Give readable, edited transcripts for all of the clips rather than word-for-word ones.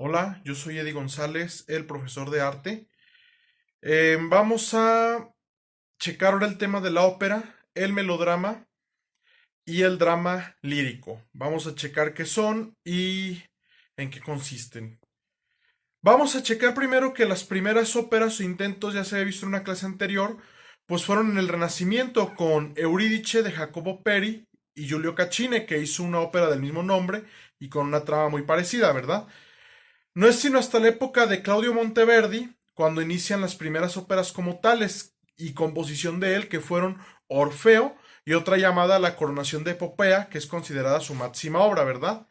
Hola, yo soy Eddie González, el profesor de arte. Vamos a checar ahora el tema de la ópera, el melodrama y el drama lírico. Vamos a checar qué son y en qué consisten. Vamos a checar primero que las primeras óperas o intentos, ya se había visto en una clase anterior, pues fueron en el Renacimiento con Eurídice de Jacopo Peri y Giulio Caccini, que hizo una ópera del mismo nombre y con una trama muy parecida, ¿verdad? No es sino hasta la época de Claudio Monteverdi cuando inician las primeras óperas como tales y composición de él que fueron Orfeo y otra llamada La Coronación de Epopea, que es considerada su máxima obra, ¿verdad?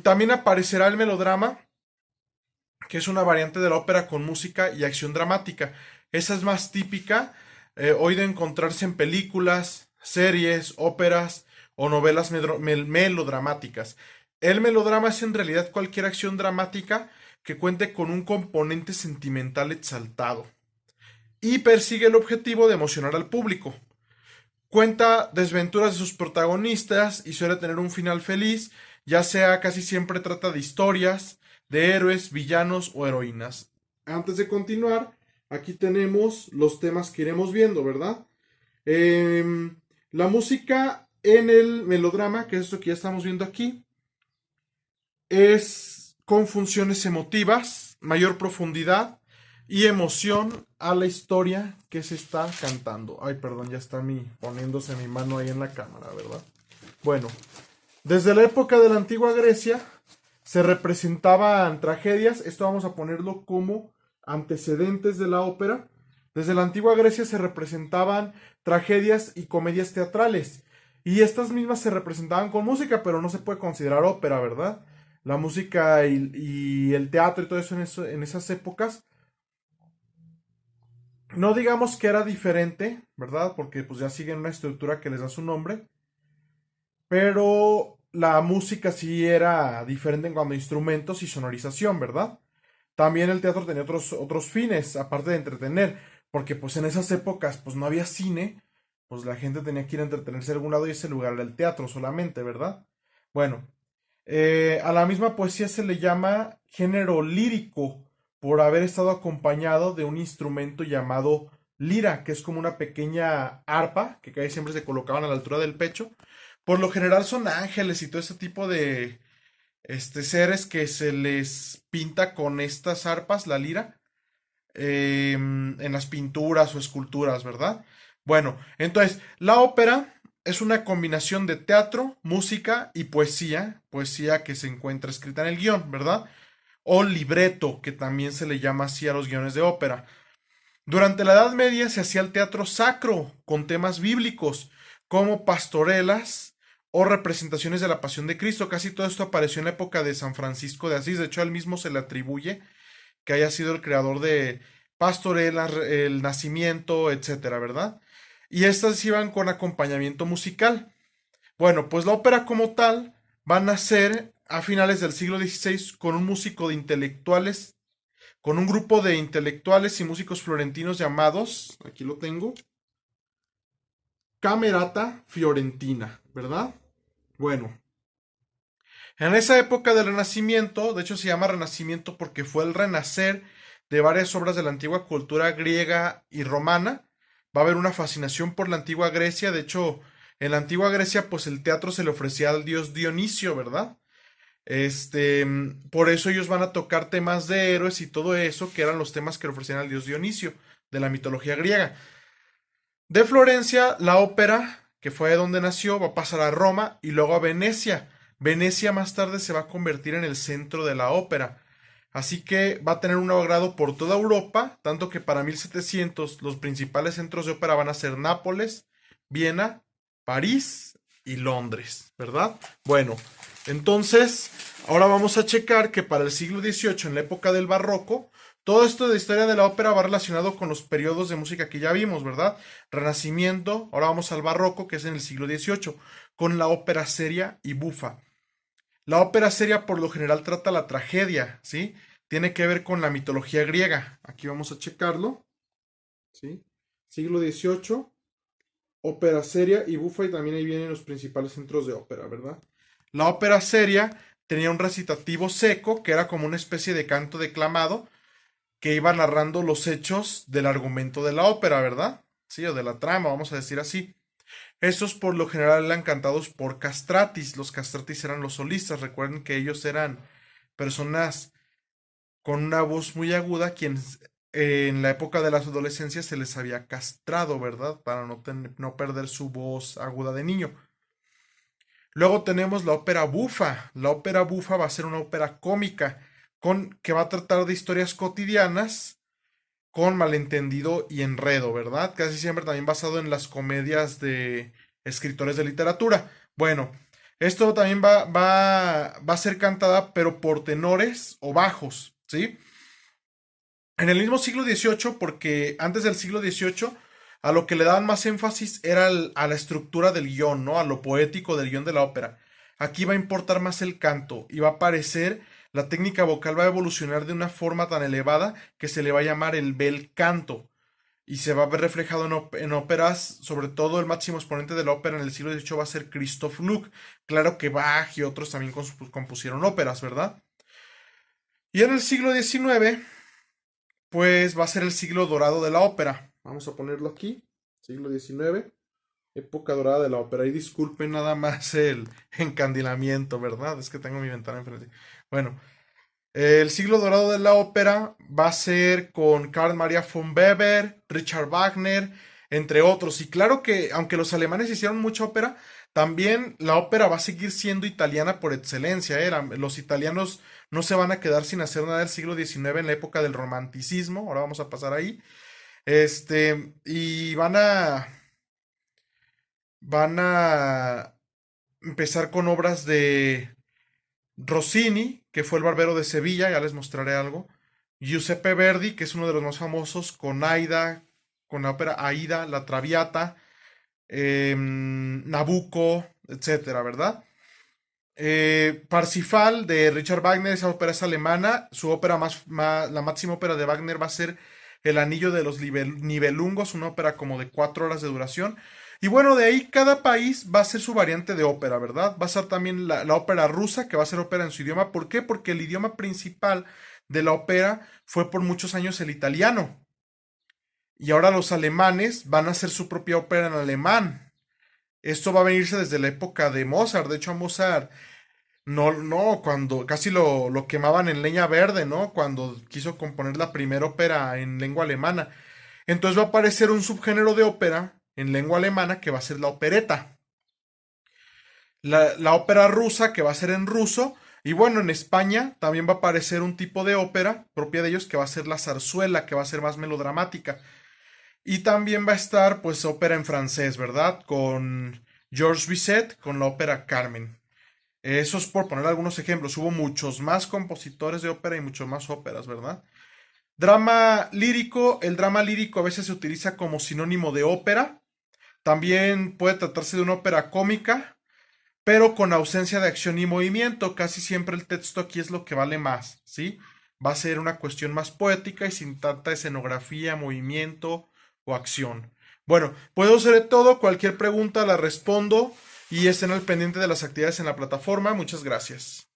También aparecerá el melodrama, que es una variante de la ópera con música y acción dramática. Esa es más típica hoy de encontrarse en películas, series, óperas o novelas melodramáticas. El melodrama es en realidad cualquier acción dramática que cuente con un componente sentimental exaltado y persigue el objetivo de emocionar al público. Cuenta desventuras de sus protagonistas y suele tener un final feliz, ya sea casi siempre trata de historias, de héroes, villanos o heroínas. Antes de continuar, aquí tenemos los temas que iremos viendo, ¿verdad? La música en el melodrama, que es esto que ya estamos viendo aquí, es con funciones emotivas, mayor profundidad y emoción a la historia que se está cantando. Ay, perdón, ya está poniéndose mi mano ahí en la cámara, ¿verdad? Bueno, desde la época de la antigua Grecia se representaban tragedias, esto vamos a ponerlo como antecedentes de la ópera. Desde la antigua Grecia se representaban tragedias y comedias teatrales. Y estas mismas se representaban con música, pero no se puede considerar ópera, ¿verdad? La música y el teatro y todo eso en esas épocas, no digamos que era diferente, ¿verdad? Porque pues ya siguen una estructura que les da su nombre, pero la música sí era diferente en cuanto a instrumentos y sonorización, ¿verdad? También el teatro tenía otros fines, aparte de entretener, porque pues en esas épocas pues no había cine, pues la gente tenía que ir a entretenerse a algún lado y ese lugar era el teatro solamente, ¿verdad? Bueno, a la misma poesía se le llama género lírico por haber estado acompañado de un instrumento llamado lira, que es como una pequeña arpa que casi siempre se colocaban a la altura del pecho. Por lo general son ángeles y todo ese tipo de seres que se les pinta con estas arpas, la lira, en las pinturas o esculturas, ¿verdad? Bueno, entonces, la ópera es una combinación de teatro, música y poesía, poesía que se encuentra escrita en el guión, ¿verdad? O libreto, que también se le llama así a los guiones de ópera. Durante la Edad Media se hacía el teatro sacro, con temas bíblicos, como pastorelas o representaciones de la Pasión de Cristo. Casi todo esto apareció en la época de San Francisco de Asís. De hecho, a él mismo se le atribuye que haya sido el creador de pastorelas, el nacimiento, etcétera, ¿verdad? Y estas iban con acompañamiento musical. Bueno, pues la ópera como tal va a nacer a finales del siglo XVI con un músico de intelectuales, con un grupo de intelectuales y músicos florentinos llamados, aquí lo tengo, Camerata Fiorentina, ¿verdad? Bueno, en esa época del Renacimiento, de hecho se llama Renacimiento porque fue el renacer de varias obras de la antigua cultura griega y romana. Va a haber una fascinación por la antigua Grecia. De hecho, en la antigua Grecia, pues el teatro se le ofrecía al dios Dionisio, ¿verdad? Por eso ellos van a tocar temas de héroes y todo eso, que eran los temas que le ofrecían al dios Dionisio de la mitología griega. De Florencia, la ópera, que fue de donde nació, va a pasar a Roma y luego a Venecia. Venecia más tarde se va a convertir en el centro de la ópera. Así que va a tener un agrado por toda Europa, tanto que para 1700 los principales centros de ópera van a ser Nápoles, Viena, París y Londres, ¿verdad? Bueno, entonces ahora vamos a checar que para el siglo XVIII, en la época del barroco, todo esto de historia de la ópera va relacionado con los periodos de música que ya vimos, ¿verdad? Renacimiento, ahora vamos al barroco, que es en el siglo XVIII, con la ópera seria y bufa. La ópera seria por lo general trata la tragedia, ¿sí? Tiene que ver con la mitología griega. Aquí vamos a checarlo, ¿sí? Siglo XVIII, ópera seria y bufa, y también ahí vienen los principales centros de ópera, ¿verdad? La ópera seria tenía un recitativo seco, que era como una especie de canto declamado, que iba narrando los hechos del argumento de la ópera, ¿verdad? Sí, o de la trama, vamos a decir así. Estos por lo general eran cantados por castratis. Los castratis eran los solistas. Recuerden que ellos eran personas con una voz muy aguda, quienes en la época de las adolescencias se les había castrado, ¿verdad? Para no perder su voz aguda de niño. Luego tenemos la ópera bufa. La ópera bufa va a ser una ópera cómica que va a tratar de historias cotidianas con malentendido y enredo, ¿verdad? Casi siempre también basado en las comedias de escritores de literatura. Bueno, esto también va a ser cantada, pero por tenores o bajos, ¿sí? En el mismo siglo XVIII, porque antes del siglo XVIII, a lo que le daban más énfasis era a la estructura del guión, ¿no? A lo poético del guión de la ópera. Aquí va a importar más el canto y va a parecer, la técnica vocal va a evolucionar de una forma tan elevada que se le va a llamar el bel canto y se va a ver reflejado en óperas, sobre todo el máximo exponente de la ópera en el siglo XVIII va a ser Christoph Gluck. Claro que Bach y otros también compusieron óperas, ¿verdad? Y en el siglo XIX, pues va a ser el siglo dorado de la ópera. Vamos a ponerlo aquí, siglo XIX, época dorada de la ópera. Y disculpen nada más el encandilamiento, ¿verdad? Es que tengo mi ventana enfrente. Bueno, el siglo dorado de la ópera va a ser con Carl Maria von Weber, Richard Wagner, entre otros. Y claro que, aunque los alemanes hicieron mucha ópera, también la ópera va a seguir siendo italiana por excelencia. Los italianos no se van a quedar sin hacer nada del siglo XIX en la época del romanticismo. Ahora vamos a pasar ahí. Y van a empezar con obras de Rossini, que fue el Barbero de Sevilla, ya les mostraré algo. Giuseppe Verdi, que es uno de los más famosos, con Aida, con la ópera Aida, La Traviata, Nabucco, etcétera, ¿verdad? Parsifal de Richard Wagner, esa ópera es alemana. Su ópera la máxima ópera de Wagner va a ser El Anillo de los Nibelungos, una ópera como de 4 horas de duración. Y bueno, de ahí cada país va a ser su variante de ópera, ¿verdad? Va a ser también la ópera rusa, que va a ser ópera en su idioma. ¿Por qué? Porque el idioma principal de la ópera fue por muchos años el italiano. Y ahora los alemanes van a hacer su propia ópera en alemán. Esto va a venirse desde la época de Mozart. De hecho, a Mozart no, no, cuando casi lo quemaban en leña verde, ¿no? Cuando quiso componer la primera ópera en lengua alemana. Entonces va a aparecer un subgénero de ópera en lengua alemana que va a ser la opereta. La ópera rusa que va a ser en ruso. Y bueno, en España también va a aparecer un tipo de ópera propia de ellos que va a ser la zarzuela, que va a ser más melodramática. Y también va a estar pues ópera en francés, ¿verdad? Con Georges Bizet, con la ópera Carmen. Eso es por poner algunos ejemplos. Hubo muchos más compositores de ópera y muchos más óperas, ¿verdad? Drama lírico. El drama lírico a veces se utiliza como sinónimo de ópera. También puede tratarse de una ópera cómica, pero con ausencia de acción y movimiento. Casi siempre el texto aquí es lo que vale más, ¿sí? Va a ser una cuestión más poética y sin tanta escenografía, movimiento o acción. Bueno, puedo hacer de todo. Cualquier pregunta la respondo y estén al pendiente de las actividades en la plataforma. Muchas gracias.